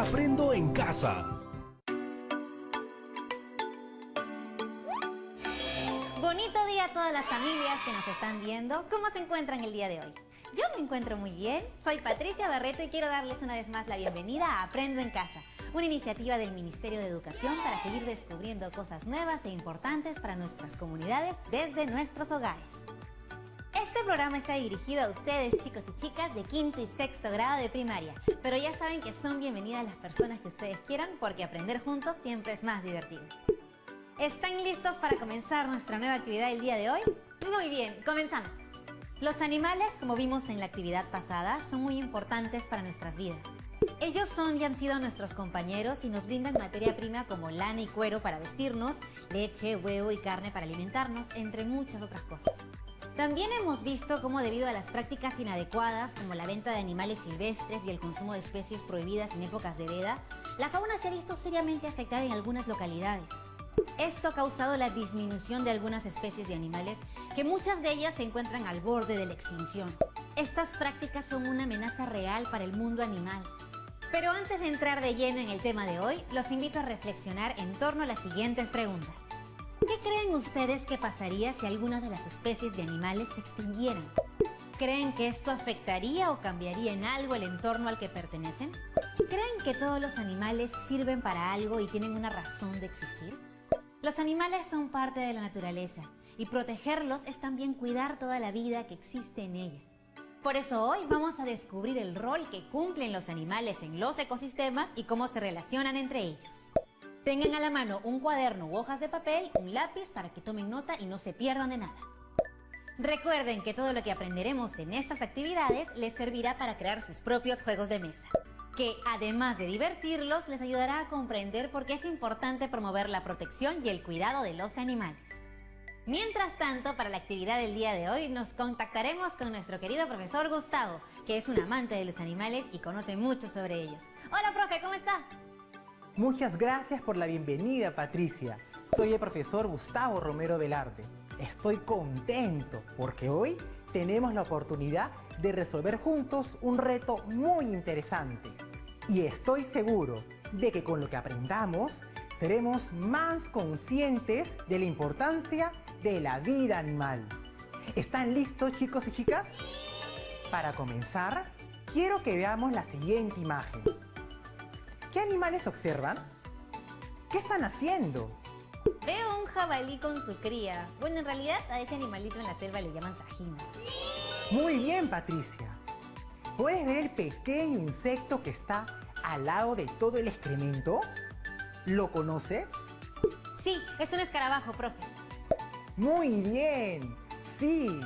Aprendo en Casa. Bonito día a todas las familias que nos están viendo. ¿Cómo se encuentran el día de hoy? Yo me encuentro muy bien. Soy Patricia Barreto y quiero darles una vez más la bienvenida a Aprendo en Casa, una iniciativa del Ministerio de Educación para seguir descubriendo cosas nuevas e importantes para nuestras comunidades desde nuestros hogares. Este programa está dirigido a ustedes, chicos y chicas de quinto y sexto grado de primaria, pero ya saben que son bienvenidas las personas que ustedes quieran porque aprender juntos siempre es más divertido. ¿Están listos para comenzar nuestra nueva actividad el día de hoy? Muy bien, comenzamos. Los animales, como vimos en la actividad pasada, son muy importantes para nuestras vidas. Ellos son y han sido nuestros compañeros y nos brindan materia prima como lana y cuero para vestirnos, leche, huevo y carne para alimentarnos, entre muchas otras cosas. También hemos visto cómo debido a las prácticas inadecuadas como la venta de animales silvestres y el consumo de especies prohibidas en épocas de veda, la fauna se ha visto seriamente afectada en algunas localidades. Esto ha causado la disminución de algunas especies de animales, que muchas de ellas se encuentran al borde de la extinción. Estas prácticas son una amenaza real para el mundo animal. Pero antes de entrar de lleno en el tema de hoy, los invito a reflexionar en torno a las siguientes preguntas. ¿Qué creen ustedes que pasaría si algunas de las especies de animales se extinguieran? ¿Creen que esto afectaría o cambiaría en algo el entorno al que pertenecen? ¿Creen que todos los animales sirven para algo y tienen una razón de existir? Los animales son parte de la naturaleza y protegerlos es también cuidar toda la vida que existe en ella. Por eso hoy vamos a descubrir el rol que cumplen los animales en los ecosistemas y cómo se relacionan entre ellos. Tengan a la mano un cuaderno u hojas de papel, un lápiz para que tomen nota y no se pierdan de nada. Recuerden que todo lo que aprenderemos en estas actividades les servirá para crear sus propios juegos de mesa, que además de divertirlos, les ayudará a comprender por qué es importante promover la protección y el cuidado de los animales. Mientras tanto, para la actividad del día de hoy, nos contactaremos con nuestro querido profesor Gustavo, que es un amante de los animales y conoce mucho sobre ellos. Hola, profe, ¿cómo está? Muchas gracias por la bienvenida, Patricia. Soy el profesor Gustavo Romero Velarde. Estoy contento porque hoy tenemos la oportunidad de resolver juntos un reto muy interesante. Y estoy seguro de que con lo que aprendamos seremos más conscientes de la importancia de la vida animal. ¿Están listos, chicos y chicas? Para comenzar, quiero que veamos la siguiente imagen. ¿Qué animales observan? ¿Qué están haciendo? Veo un jabalí con su cría. Bueno, en realidad a ese animalito en la selva le llaman sajina. Muy bien, Patricia. ¿Puedes ver el pequeño insecto que está al lado de todo el excremento? ¿Lo conoces? Sí, es un escarabajo, profe. Muy bien, sí.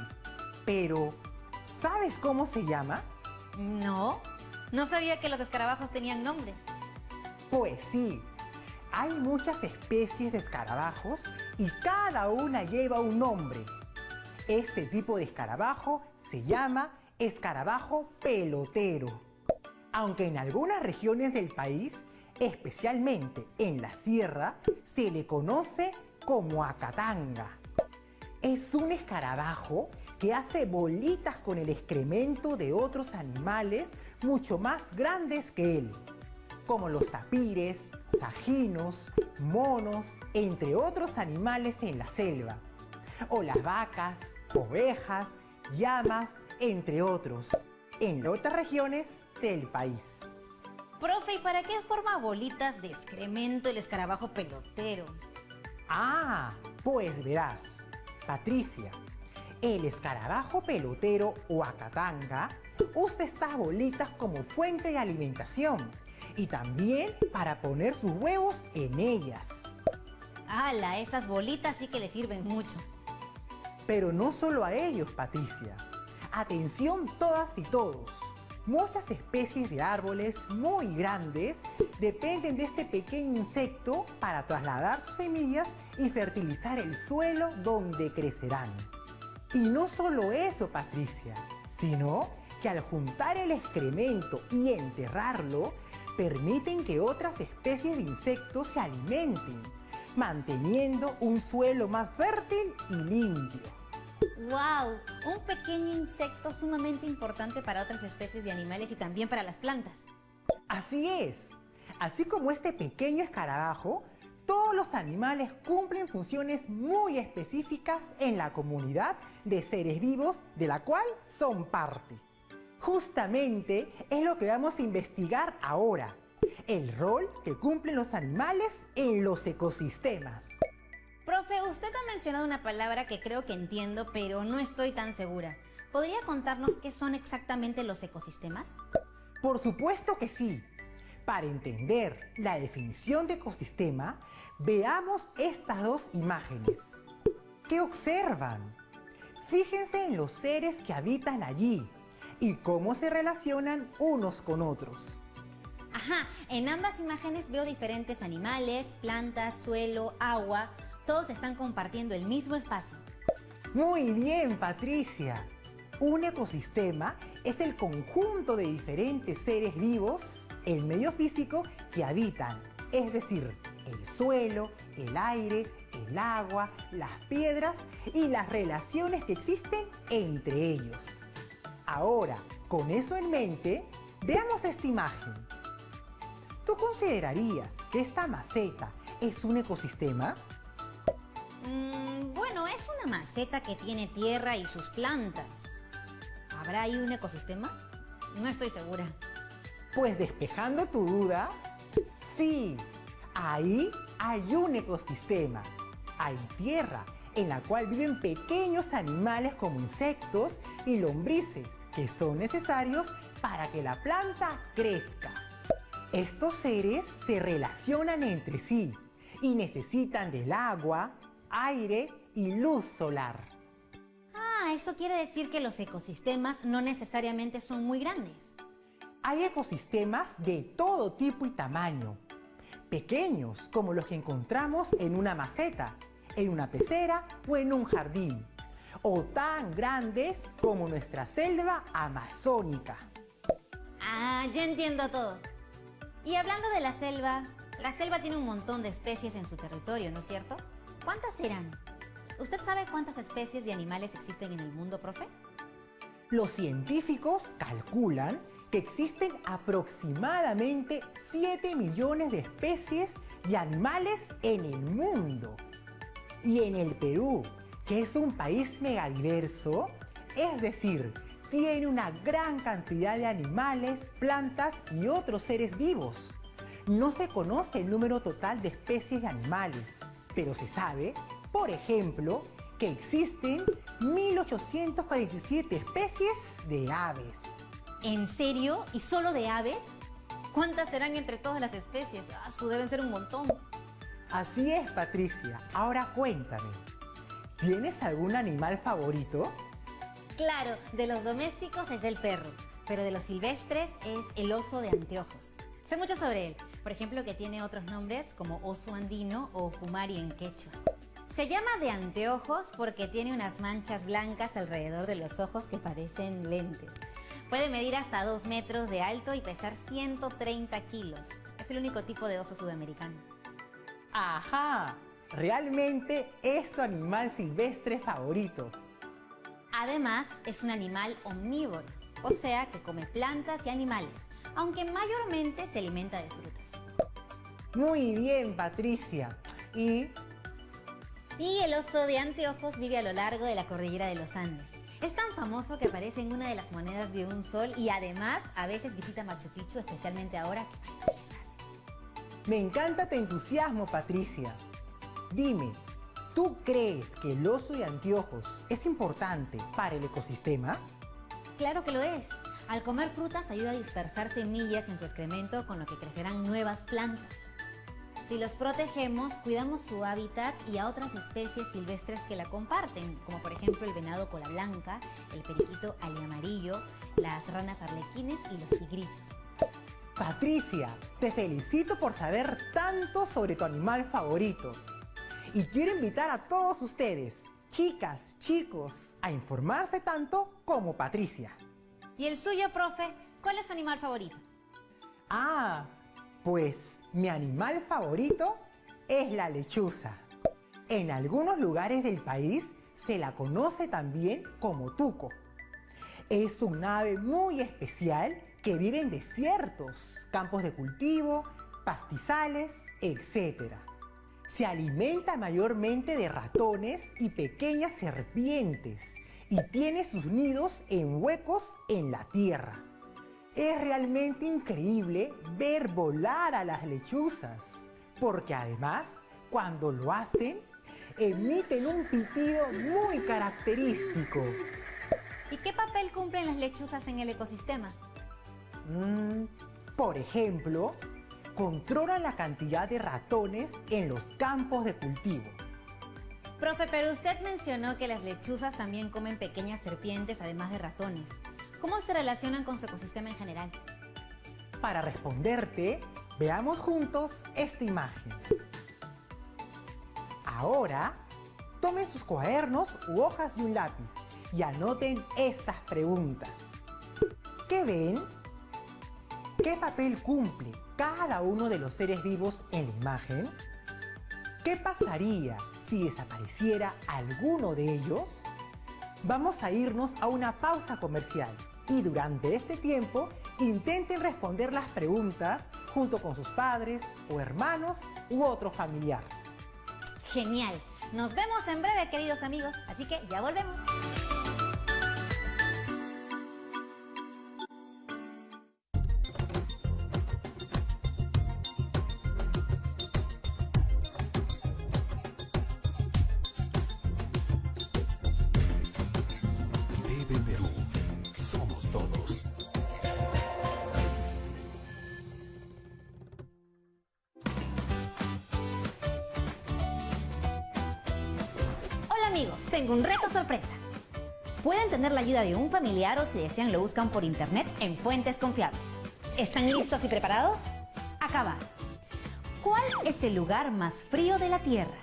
Pero, ¿sabes cómo se llama? No sabía que los escarabajos tenían nombres. Pues sí, hay muchas especies de escarabajos y cada una lleva un nombre. Este tipo de escarabajo se llama escarabajo pelotero. Aunque en algunas regiones del país, especialmente en la sierra, se le conoce como acatanga. Es un escarabajo que hace bolitas con el excremento de otros animales mucho más grandes que él, como los tapires, sajinos, monos, entre otros animales en la selva, o las vacas, ovejas, llamas, entre otros, en otras regiones del país. Profe, ¿y para qué forma bolitas de excremento el escarabajo pelotero? Ah, pues verás, Patricia, el escarabajo pelotero o acatanga usa estas bolitas como fuente de alimentación y también para poner sus huevos en ellas. ¡Hala! Esas bolitas sí que le sirven mucho. Pero no solo a ellos, Patricia. Atención todas y todos. Muchas especies de árboles muy grandes dependen de este pequeño insecto para trasladar sus semillas y fertilizar el suelo donde crecerán. Y no solo eso, Patricia, sino que al juntar el excremento y enterrarlo, permiten que otras especies de insectos se alimenten, manteniendo un suelo más fértil y limpio. ¡Wow! Un pequeño insecto sumamente importante para otras especies de animales y también para las plantas. Así es. Así como este pequeño escarabajo, todos los animales cumplen funciones muy específicas en la comunidad de seres vivos de la cual son parte. Justamente es lo que vamos a investigar ahora, el rol que cumplen los animales en los ecosistemas. Profe, usted ha mencionado una palabra que creo que entiendo, pero no estoy tan segura. ¿Podría contarnos qué son exactamente los ecosistemas? Por supuesto que sí. Para entender la definición de ecosistema, veamos estas dos imágenes. ¿Qué observan? Fíjense en los seres que habitan allí y cómo se relacionan unos con otros. Ajá, en ambas imágenes veo diferentes animales, plantas, suelo, agua. Todos están compartiendo el mismo espacio. Muy bien, Patricia. Un ecosistema es el conjunto de diferentes seres vivos, el medio físico que habitan, es decir, el suelo, el aire, el agua, las piedras y las relaciones que existen entre ellos. Ahora, con eso en mente, veamos esta imagen. ¿Tú considerarías que esta maceta es un ecosistema? Bueno, es una maceta que tiene tierra y sus plantas. ¿Habrá ahí un ecosistema? No estoy segura. Pues despejando tu duda, sí, ahí hay un ecosistema. Hay tierra en la cual viven pequeños animales como insectos y lombrices que son necesarios para que la planta crezca. Estos seres se relacionan entre sí y necesitan del agua, aire y luz solar. Ah, eso quiere decir que los ecosistemas no necesariamente son muy grandes. Hay ecosistemas de todo tipo y tamaño. Pequeños como los que encontramos en una maceta, en una pecera o en un jardín. O tan grandes como nuestra selva amazónica. Ah, ya entiendo todo. Y hablando de la selva tiene un montón de especies en su territorio, ¿no es cierto? ¿Cuántas serán? ¿Usted sabe cuántas especies de animales existen en el mundo, profe? Los científicos calculan que existen aproximadamente 7 millones de especies de animales en el mundo. Y en el Perú, que es un país megadiverso, es decir, tiene una gran cantidad de animales, plantas y otros seres vivos. No se conoce el número total de especies de animales, pero se sabe, por ejemplo, que existen 1847 especies de aves. ¿En serio? ¿Y solo de aves? ¿Cuántas serán entre todas las especies? Deben ser un montón. Así es, Patricia. Ahora cuéntame, ¿tienes algún animal favorito? Claro, de los domésticos es el perro, pero de los silvestres es el oso de anteojos. Sé mucho sobre él, por ejemplo que tiene otros nombres como oso andino o kumari en quechua. Se llama de anteojos porque tiene unas manchas blancas alrededor de los ojos que parecen lentes. Puede medir hasta 2 metros de alto y pesar 130 kilos. Es el único tipo de oso sudamericano. ¡Ajá! Realmente es tu animal silvestre favorito. Además, es un animal omnívoro, o sea que come plantas y animales, aunque mayormente se alimenta de frutas. Muy bien, Patricia. Y el oso de anteojos vive a lo largo de la cordillera de los Andes. Es tan famoso que aparece en una de las monedas de un sol y además a veces visita Machu Picchu, especialmente ahora que no hay turistas. Me encanta tu entusiasmo, Patricia. Dime, ¿tú crees que el oso de anteojos es importante para el ecosistema? Claro que lo es. Al comer frutas ayuda a dispersar semillas en su excremento, con lo que crecerán nuevas plantas. Si los protegemos, cuidamos su hábitat y a otras especies silvestres que la comparten, como por ejemplo el venado cola blanca, el periquito aliamarillo, las ranas arlequines y los tigrillos. Patricia, te felicito por saber tanto sobre tu animal favorito. Y quiero invitar a todos ustedes, chicas, chicos, a informarse tanto como Patricia. ¿Y el suyo, profe? ¿Cuál es su animal favorito? Ah, pues mi animal favorito es la lechuza. En algunos lugares del país se la conoce también como tuco. Es un ave muy especial que vive en desiertos, campos de cultivo, pastizales, etc. Se alimenta mayormente de ratones y pequeñas serpientes y tiene sus nidos en huecos en la tierra. Es realmente increíble ver volar a las lechuzas, porque además, cuando lo hacen, emiten un pitido muy característico. ¿Y qué papel cumplen las lechuzas en el ecosistema? Por ejemplo, controlan la cantidad de ratones en los campos de cultivo. Profe, pero usted mencionó que las lechuzas también comen pequeñas serpientes además de ratones. ¿Cómo se relacionan con su ecosistema en general? Para responderte, veamos juntos esta imagen. Ahora, tomen sus cuadernos u hojas y un lápiz y anoten estas preguntas. ¿Qué ven? ¿Qué papel cumple cada uno de los seres vivos en la imagen? ¿Qué pasaría si desapareciera alguno de ellos? Vamos a irnos a una pausa comercial y durante este tiempo intenten responder las preguntas junto con sus padres o hermanos u otro familiar. Genial. Nos vemos en breve, queridos amigos, así que ya volvemos. TV Perú. Somos todos. Hola amigos, tengo un reto sorpresa. Pueden tener la ayuda de un familiar o si desean lo buscan por internet en fuentes confiables. ¿Están listos y preparados? Acá va. ¿Cuál es el lugar más frío de la Tierra?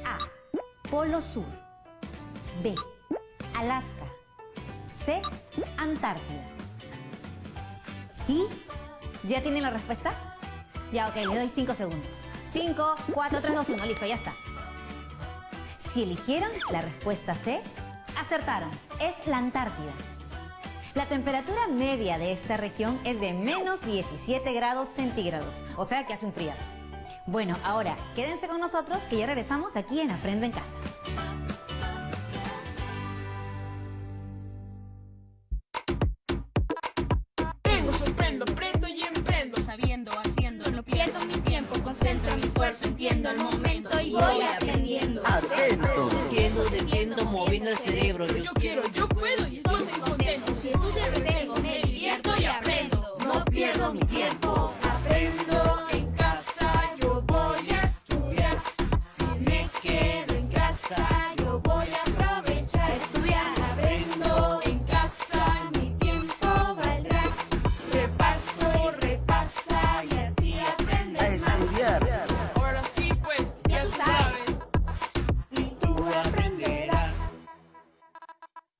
A. Polo Sur. B. Alaska. C. Antártida. ¿Y? ¿Ya tienen la respuesta? Ya, ok, les doy 5 segundos. 5, 4, 3, 2, 1, listo, ya está. Si eligieron la respuesta C, acertaron, es la Antártida. La temperatura media de esta región es de menos 17 grados centígrados, o sea que hace un friazo. Bueno, ahora quédense con nosotros que ya regresamos aquí en Aprendo en Casa. Vengo, sorprendo, aprendo y emprendo, sabiendo, haciendo, no pierdo mi tiempo, concentro mi esfuerzo, entiendo el momento y voy aprendiendo. Atento, entiendo, defiendo, moviendo el cerebro. Yo quiero, yo puedo y estoy muy contento. Si estudio, retengo, me divierto y aprendo. No pierdo mi tiempo. Aprendo en casa, yo voy a estudiar. Si me quedo en casa, yo voy a aprovechar. Estudiar, aprendo en casa, mi tiempo valdrá. Repaso, repasa y así A aprendes más. estudiar. Ahora sí, pues, ya tú sabes. Y tú aprenderás.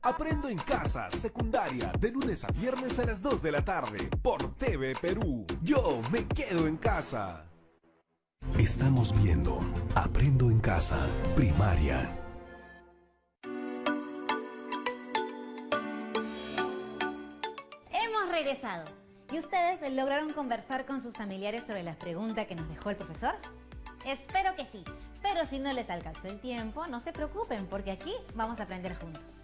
Aprendo en casa, secundaria, de lunes a viernes a las 2 de la tarde, por TV Perú. Yo me quedo en casa. Estamos viendo Aprendo en casa, primaria. Hemos regresado. ¿Y ustedes lograron conversar con sus familiares sobre las preguntas que nos dejó el profesor? Espero que sí, pero si no les alcanzó el tiempo, no se preocupen porque aquí vamos a aprender juntos.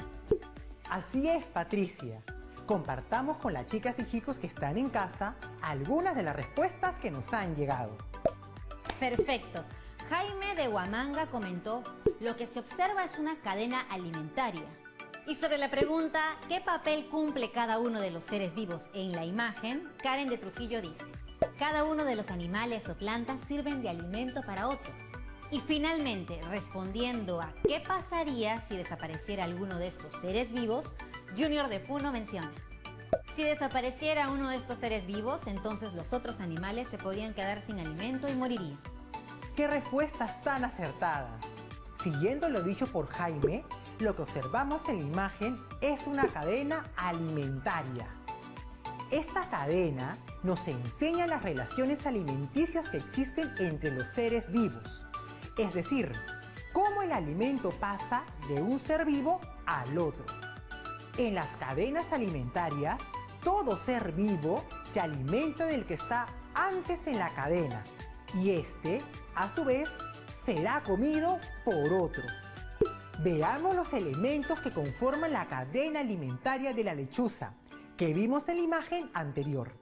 Así es, Patricia. Compartamos con las chicas y chicos que están en casa algunas de las respuestas que nos han llegado. Perfecto. Jaime de Huamanga comentó, lo que se observa es una cadena alimentaria. Y sobre la pregunta, ¿qué papel cumple cada uno de los seres vivos en la imagen? Karen de Trujillo dice, cada uno de los animales o plantas sirven de alimento para otros. Y finalmente, respondiendo a qué pasaría si desapareciera alguno de estos seres vivos, Junior de Puno menciona, si desapareciera uno de estos seres vivos, entonces los otros animales se podrían quedar sin alimento y morirían. ¡Qué respuestas tan acertadas! Siguiendo lo dicho por Jaime, lo que observamos en la imagen es una cadena alimentaria. Esta cadena nos enseña las relaciones alimenticias que existen entre los seres vivos. Es decir, cómo el alimento pasa de un ser vivo al otro. En las cadenas alimentarias, todo ser vivo se alimenta del que está antes en la cadena y este, a su vez, será comido por otro. Veamos los elementos que conforman la cadena alimentaria de la lechuza, que vimos en la imagen anterior.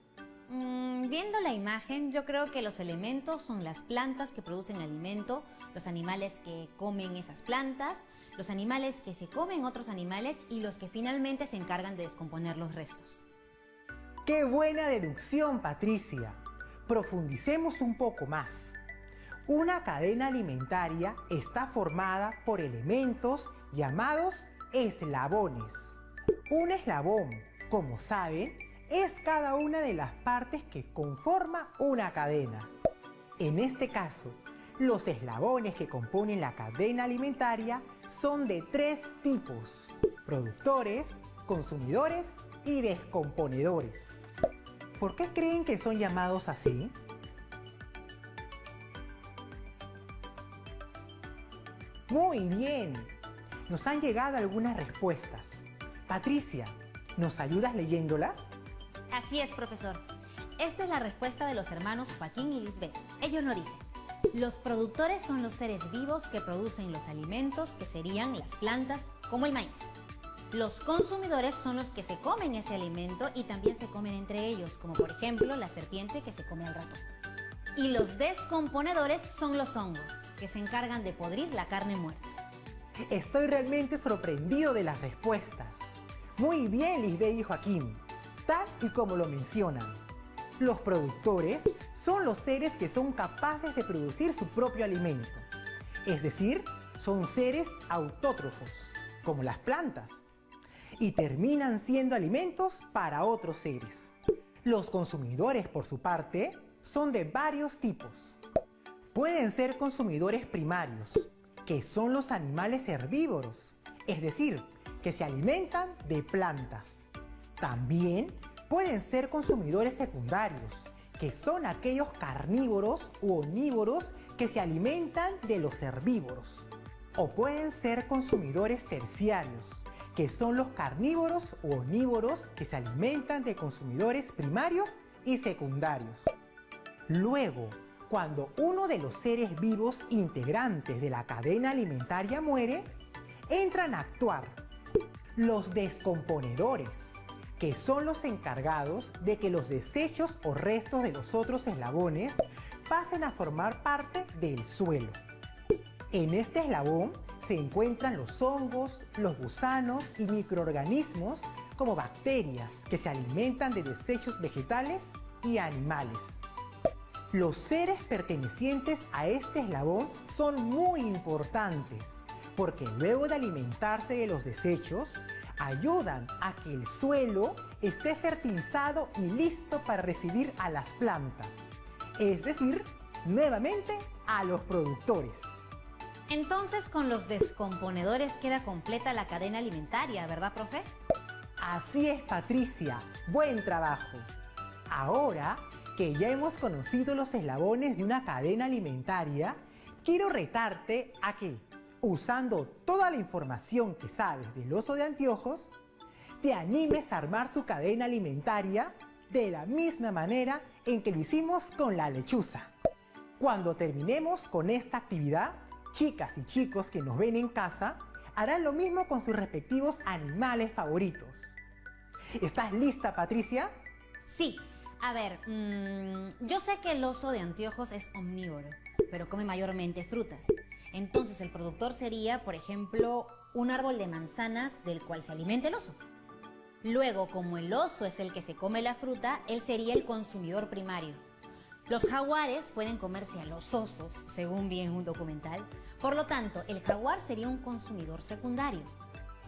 Viendo la imagen, yo creo que los elementos son las plantas que producen alimento, los animales que comen esas plantas, los animales que se comen otros animales y los que finalmente se encargan de descomponer los restos. ¡Qué buena deducción, Patricia! Profundicemos un poco más. Una cadena alimentaria está formada por elementos llamados eslabones. Un eslabón, como saben, es cada una de las partes que conforma una cadena. En este caso, los eslabones que componen la cadena alimentaria son de 3 tipos: productores, consumidores y descomponedores. ¿Por qué creen que son llamados así? Muy bien, nos han llegado algunas respuestas. Patricia, ¿nos ayudas leyéndolas? Así es, profesor. Esta es la respuesta de los hermanos Joaquín y Lisbeth. Ellos nos dicen: los productores son los seres vivos que producen los alimentos, que serían las plantas, como el maíz. Los consumidores son los que se comen ese alimento y también se comen entre ellos, como por ejemplo la serpiente que se come al ratón. Y los descomponedores son los hongos, que se encargan de podrir la carne muerta. Estoy realmente sorprendido de las respuestas. Muy bien, Lisbeth y Joaquín. Tal y como lo mencionan, los productores son los seres que son capaces de producir su propio alimento. Es decir, son seres autótrofos, como las plantas, y terminan siendo alimentos para otros seres. Los consumidores, por su parte, son de varios tipos. Pueden ser consumidores primarios, que son los animales herbívoros, es decir, que se alimentan de plantas. También pueden ser consumidores secundarios, que son aquellos carnívoros u omnívoros que se alimentan de los herbívoros. O pueden ser consumidores terciarios, que son los carnívoros u omnívoros que se alimentan de consumidores primarios y secundarios. Luego, cuando uno de los seres vivos integrantes de la cadena alimentaria muere, entran a actuar los descomponedores, que son los encargados de que los desechos o restos de los otros eslabones pasen a formar parte del suelo. En este eslabón se encuentran los hongos, los gusanos y microorganismos como bacterias que se alimentan de desechos vegetales y animales. Los seres pertenecientes a este eslabón son muy importantes porque luego de alimentarse de los desechos, ayudan a que el suelo esté fertilizado y listo para recibir a las plantas, es decir, nuevamente a los productores. Entonces, con los descomponedores queda completa la cadena alimentaria, ¿verdad, profe? Así es, Patricia. Buen trabajo. Ahora que ya hemos conocido los eslabones de una cadena alimentaria, quiero retarte a que, usando toda la información que sabes del oso de anteojos, te animes a armar su cadena alimentaria de la misma manera en que lo hicimos con la lechuza. Cuando terminemos con esta actividad, chicas y chicos que nos ven en casa harán lo mismo con sus respectivos animales favoritos. ¿Estás lista, Patricia? Sí. A ver, yo sé que el oso de anteojos es omnívoro, pero come mayormente frutas. Entonces el productor sería, por ejemplo, un árbol de manzanas del cual se alimenta el oso. Luego, como el oso es el que se come la fruta, él sería el consumidor primario. Los jaguares pueden comerse a los osos, según vi en un documental. Por lo tanto, el jaguar sería un consumidor secundario.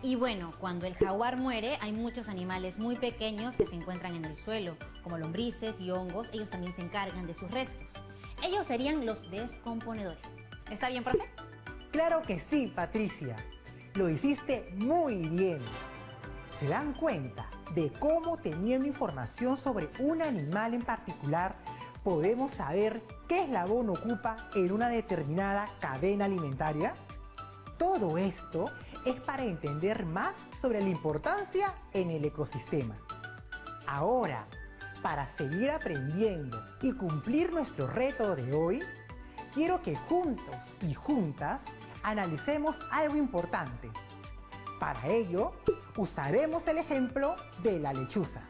Y bueno, cuando el jaguar muere, hay muchos animales muy pequeños que se encuentran en el suelo, como lombrices y hongos. Ellos también se encargan de sus restos. Ellos serían los descomponedores. ¿Está bien, profe? Claro que sí, Patricia. Lo hiciste muy bien. ¿Se dan cuenta de cómo, teniendo información sobre un animal en particular, podemos saber qué eslabón ocupa en una determinada cadena alimentaria? Todo esto es para entender más sobre la importancia en el ecosistema. Ahora, Para seguir aprendiendo y cumplir nuestro reto de hoy, quiero que juntos y juntas analicemos algo importante. Para ello, usaremos el ejemplo de la lechuza.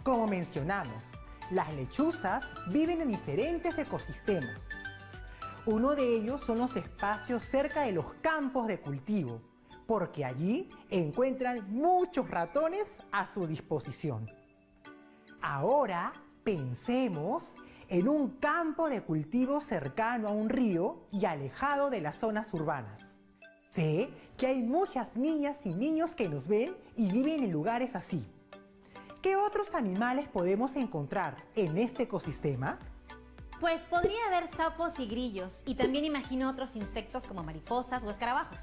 Como mencionamos, las lechuzas viven en diferentes ecosistemas. Uno de ellos son los espacios cerca de los campos de cultivo, porque allí encuentran muchos ratones a su disposición. Ahora pensemos en un campo de cultivo cercano a un río y alejado de las zonas urbanas. Sé que hay muchas niñas y niños que nos ven y viven en lugares así. ¿Qué otros animales podemos encontrar en este ecosistema? Pues podría haber sapos y grillos, y también imagino otros insectos como mariposas o escarabajos.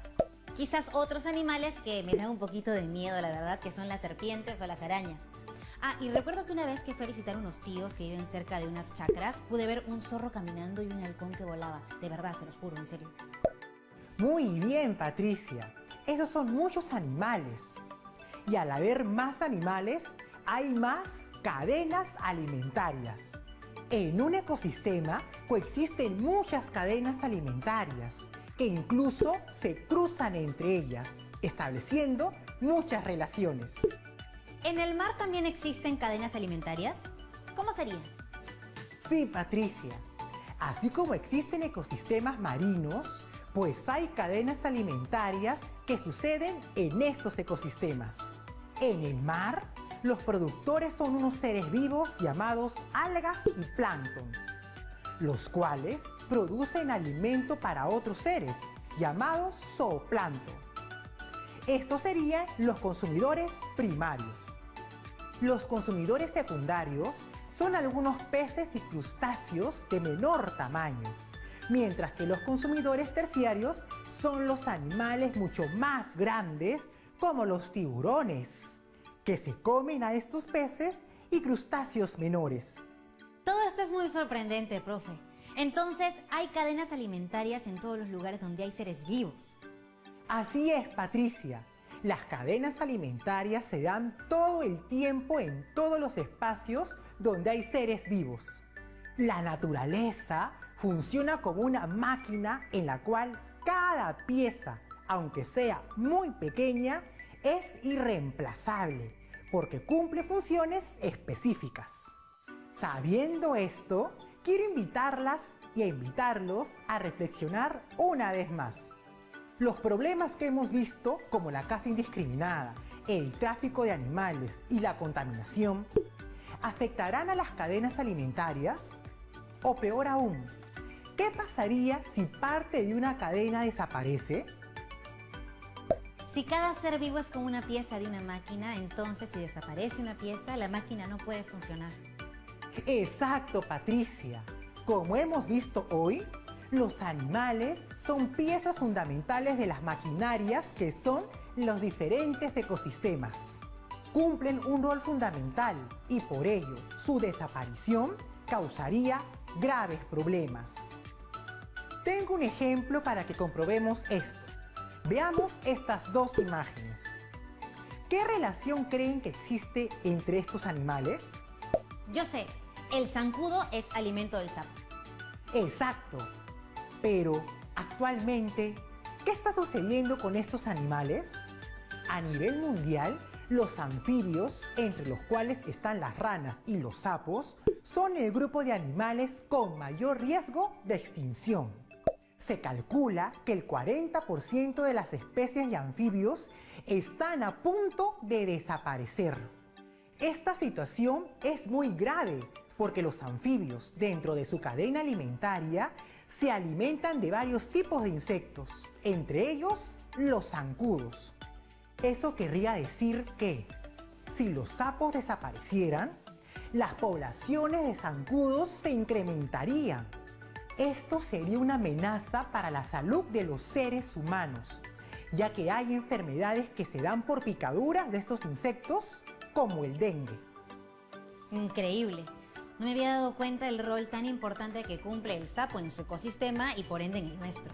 Quizás otros animales que me dan un poquito de miedo, la verdad, que son las serpientes o las arañas. Ah, y recuerdo que una vez que fui a visitar unos tíos que viven cerca de unas chacras, pude ver un zorro caminando y un halcón que volaba. De verdad, se los juro, en serio. Muy bien, Patricia. Esos son muchos animales. Y al haber más animales, hay más cadenas alimentarias. En un ecosistema coexisten muchas cadenas alimentarias que incluso se cruzan entre ellas, estableciendo muchas relaciones. ¿En el mar también existen cadenas alimentarias? ¿Cómo serían? Sí, Patricia. Así como existen ecosistemas marinos, pues hay cadenas alimentarias que suceden en estos ecosistemas. En el mar, los productores son unos seres vivos llamados algas y plancton, los cuales producen alimento para otros seres, llamados zooplancton. Estos serían los consumidores primarios. Los consumidores secundarios son algunos peces y crustáceos de menor tamaño, mientras que los consumidores terciarios son los animales mucho más grandes, como los tiburones, que se comen a estos peces y crustáceos menores. Todo esto es muy sorprendente, profe. Entonces, hay cadenas alimentarias en todos los lugares donde hay seres vivos. Así es, Patricia. Las cadenas alimentarias se dan todo el tiempo en todos los espacios donde hay seres vivos. La naturaleza funciona como una máquina en la cual cada pieza, aunque sea muy pequeña, es irreemplazable porque cumple funciones específicas. Sabiendo esto, quiero invitarlas y a invitarlos a reflexionar una vez más. Los problemas que hemos visto, como la caza indiscriminada, el tráfico de animales y la contaminación, ¿afectarán a las cadenas alimentarias? O peor aún, ¿qué pasaría si parte de una cadena desaparece? Si cada ser vivo es como una pieza de una máquina, entonces si desaparece una pieza, la máquina no puede funcionar. Exacto, Patricia. Como hemos visto hoy, los animales son piezas fundamentales de las maquinarias que son los diferentes ecosistemas. Cumplen un rol fundamental y por ello su desaparición causaría graves problemas. Tengo un ejemplo para que comprobemos esto. Veamos estas dos imágenes. ¿Qué relación creen que existe entre estos animales? Yo sé, el zancudo es alimento del sapo. Exacto. Pero, actualmente, ¿qué está sucediendo con estos animales? A nivel mundial, los anfibios, entre los cuales están las ranas y los sapos, son el grupo de animales con mayor riesgo de extinción. Se calcula que el 40% de las especies de anfibios están a punto de desaparecer. Esta situación es muy grave porque los anfibios, dentro de su cadena alimentaria, se alimentan de varios tipos de insectos, entre ellos los zancudos. Eso querría decir que, si los sapos desaparecieran, las poblaciones de zancudos se incrementarían. Esto sería una amenaza para la salud de los seres humanos, ya que hay enfermedades que se dan por picaduras de estos insectos, como el dengue. Increíble. No me había dado cuenta del rol tan importante que cumple el sapo en su ecosistema y por ende en el nuestro.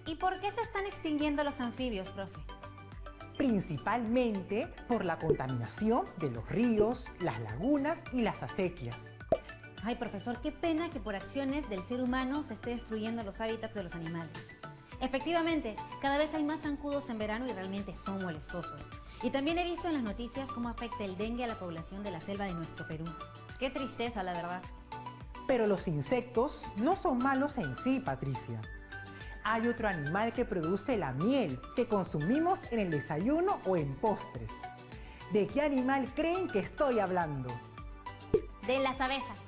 ¿Y por qué se están extinguiendo los anfibios, profe? principalmente por la contaminación de los ríos, las lagunas y las acequias. Ay, profesor, qué pena que por acciones del ser humano se esté destruyendo los hábitats de los animales. Efectivamente, cada vez hay más zancudos en verano y realmente son molestosos. Y también he visto en las noticias cómo afecta el dengue a la población de la selva de nuestro Perú. Qué tristeza, la verdad. Pero los insectos no son malos en sí, Patricia. Hay otro animal que produce la miel que consumimos en el desayuno o en postres. ¿De qué animal creen que estoy hablando? De las abejas.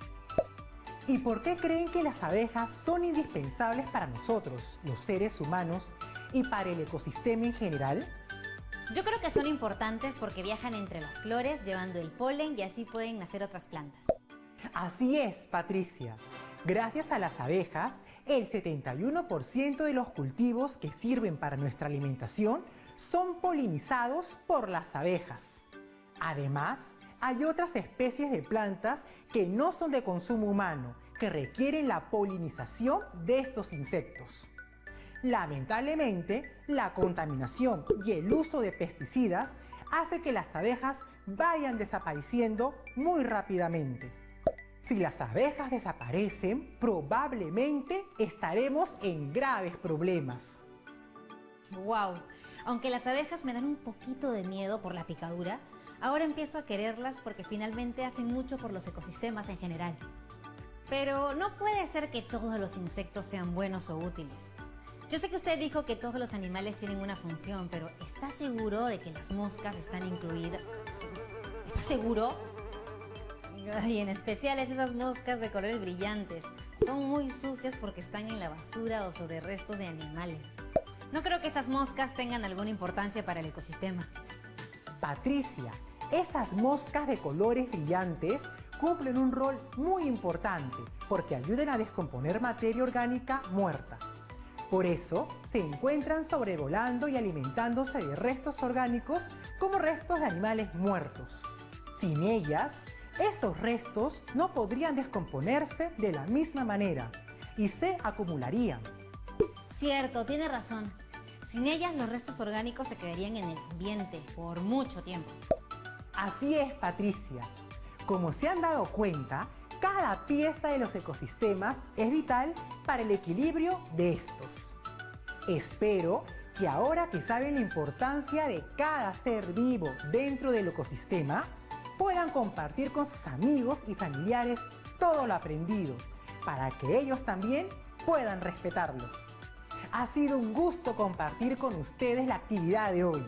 ¿Y por qué creen que las abejas son indispensables para nosotros, los seres humanos, y para el ecosistema en general? Yo creo que son importantes porque viajan entre las flores llevando el polen y así pueden nacer otras plantas. Así es, Patricia. Gracias a las abejas, el 71% de los cultivos que sirven para nuestra alimentación son polinizados por las abejas. Además, hay otras especies de plantas que no son de consumo humano, que requieren la polinización de estos insectos. Lamentablemente, la contaminación y el uso de pesticidas hace que las abejas vayan desapareciendo muy rápidamente. Si las abejas desaparecen, probablemente estaremos en graves problemas. ¡Wow! Aunque las abejas me dan un poquito de miedo por la picadura, ahora empiezo a quererlas porque finalmente hacen mucho por los ecosistemas en general. Pero no puede ser que todos los insectos sean buenos o útiles. Yo sé que usted dijo que todos los animales tienen una función, pero ¿está seguro de que las moscas están incluidas? ¿Está seguro? Y en especial esas moscas de colores brillantes. Son muy sucias porque están en la basura o sobre restos de animales. No creo que esas moscas tengan alguna importancia para el ecosistema. Patricia, esas moscas de colores brillantes cumplen un rol muy importante porque ayudan a descomponer materia orgánica muerta. Por eso se encuentran sobrevolando y alimentándose de restos orgánicos como restos de animales muertos. Sin ellas, esos restos no podrían descomponerse de la misma manera y se acumularían. Cierto, tiene razón. Sin ellas los restos orgánicos se quedarían en el ambiente por mucho tiempo. Así es, Patricia. Como se han dado cuenta, cada pieza de los ecosistemas es vital para el equilibrio de estos. Espero que ahora que saben la importancia de cada ser vivo dentro del ecosistema, puedan compartir con sus amigos y familiares todo lo aprendido, para que ellos también puedan respetarlos. Ha sido un gusto compartir con ustedes la actividad de hoy.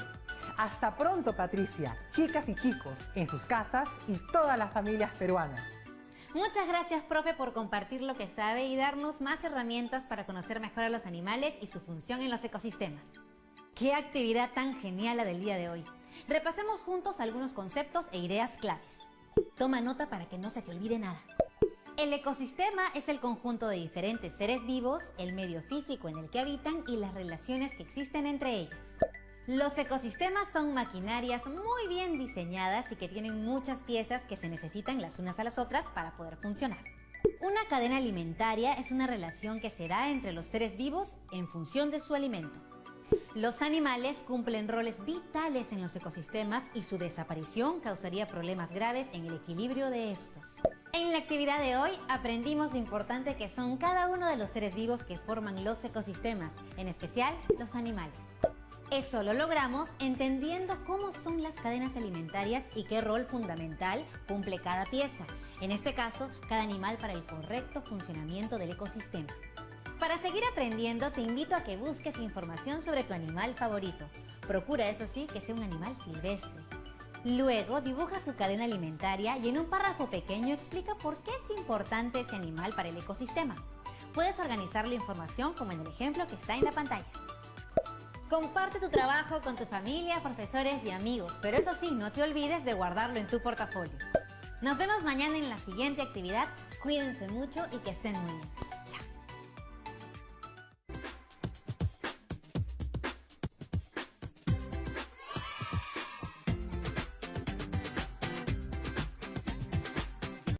Hasta pronto, Patricia, chicas y chicos, en sus casas y todas las familias peruanas. Muchas gracias, profe, por compartir lo que sabe y darnos más herramientas para conocer mejor a los animales y su función en los ecosistemas. ¡Qué actividad tan genial la del día de hoy! Repasemos juntos algunos conceptos e ideas claves. Toma nota para que no se te olvide nada. El ecosistema es el conjunto de diferentes seres vivos, el medio físico en el que habitan y las relaciones que existen entre ellos. Los ecosistemas son maquinarias muy bien diseñadas y que tienen muchas piezas que se necesitan las unas a las otras para poder funcionar. Una cadena alimentaria es una relación que se da entre los seres vivos en función de su alimento. Los animales cumplen roles vitales en los ecosistemas y su desaparición causaría problemas graves en el equilibrio de estos. En la actividad de hoy aprendimos lo importante que son cada uno de los seres vivos que forman los ecosistemas, en especial los animales. Eso lo logramos entendiendo cómo son las cadenas alimentarias y qué rol fundamental cumple cada pieza, en este caso, cada animal para el correcto funcionamiento del ecosistema. Para seguir aprendiendo, te invito a que busques información sobre tu animal favorito. Procura, eso sí, que sea un animal silvestre. Luego, dibuja su cadena alimentaria y en un párrafo pequeño explica por qué es importante ese animal para el ecosistema. Puedes organizar la información como en el ejemplo que está en la pantalla. Comparte tu trabajo con tu familia, profesores y amigos, pero eso sí, no te olvides de guardarlo en tu portafolio. Nos vemos mañana en la siguiente actividad. Cuídense mucho y que estén muy bien.